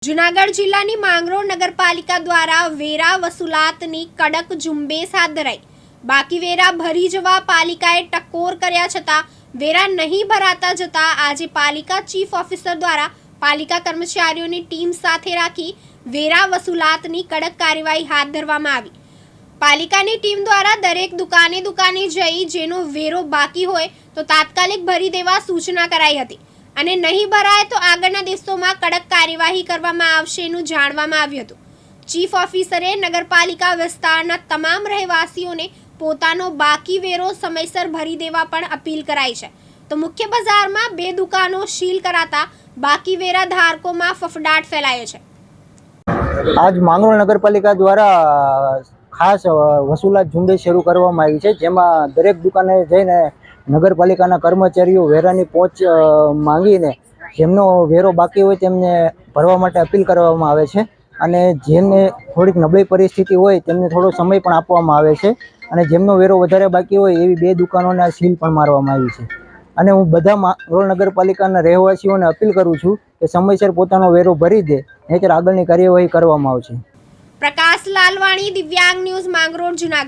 જૂનાગઢ જિલ્લાની માંગરોળ નગરપાલિકા દ્વારા વેરા વસૂલાતની કડક ઝુંબેશ હાથ ધરાઈ। બાકી વેરા ભરી જવા પાલિકાએ ટકોર કર્યા છતાં વેરા નહીં ભરાતા જતા આજે પાલિકા ચીફ ઓફિસર દ્વારા પાલિકા કર્મચારીઓની ટીમ સાથે રાખી વેરા વસૂલાતની કડક કાર્યવાહી હાથ ધરવામાં આવી। પાલિકાની ટીમ દ્વારા દરેક દુકાને જઈ જેનો વેરો બાકી હોય તો તાત્કાલિક ભરી દેવા સૂચના કરાઈ હતી અને નહીં ભરાય તો આગળના દિવસોમાં કડક કાર્યવાહી કરવામાં આવશેનું જાણવામાં આવ્યું હતું। ચીફ ઓફિસરે નગરપાલિકા વિસ્તારના તમામ રહેવાસીઓને પોતાનો બાકી વેરો સમયસર ભરી દેવા પણ અપીલ કરાઈ છે। તો મુખ્ય બજારમાં 2 દુકાનો સીલ કરાતા બાકી વેરા ધારકોમાં ફફડાટ ફેલાયો છે। આજ માંગરોળ નગરપાલિકા દ્વારા ખાસ વસૂલાત ઝુંબેશ શરૂ કરવામાં આવી છે, જેમાં દરેક દુકાને જઈને નગરપાલિકાના કર્મચારીઓ વેરાની પહોંચ માંગીને જેમનો વેરો બાકી હોય તેમને ભરવા માટે અપીલ કરવામાં આવે છે અને જેમને થોડીક નબળી પરિસ્થિતિ હોય તેમને થોડો સમય પણ આપવામાં આવે છે અને જેમનો વેરો વધારે બાકી હોય એવી 2 દુકાનોને સીલ પણ મારવામાં આવી છે। અને હું બધા માંગરોળ નગરપાલિકાના રહેવાસીઓને અપીલ કરું છું કે સમયસર પોતાનો વેરો ભરી દે, નહીંતર આગળની કાર્યવાહી કરવામાં આવશે। પ્રકાશ લાલવાણી, દિવ્યાંગ ન્યૂઝ, માંગરોળ, જૂનાગઢ।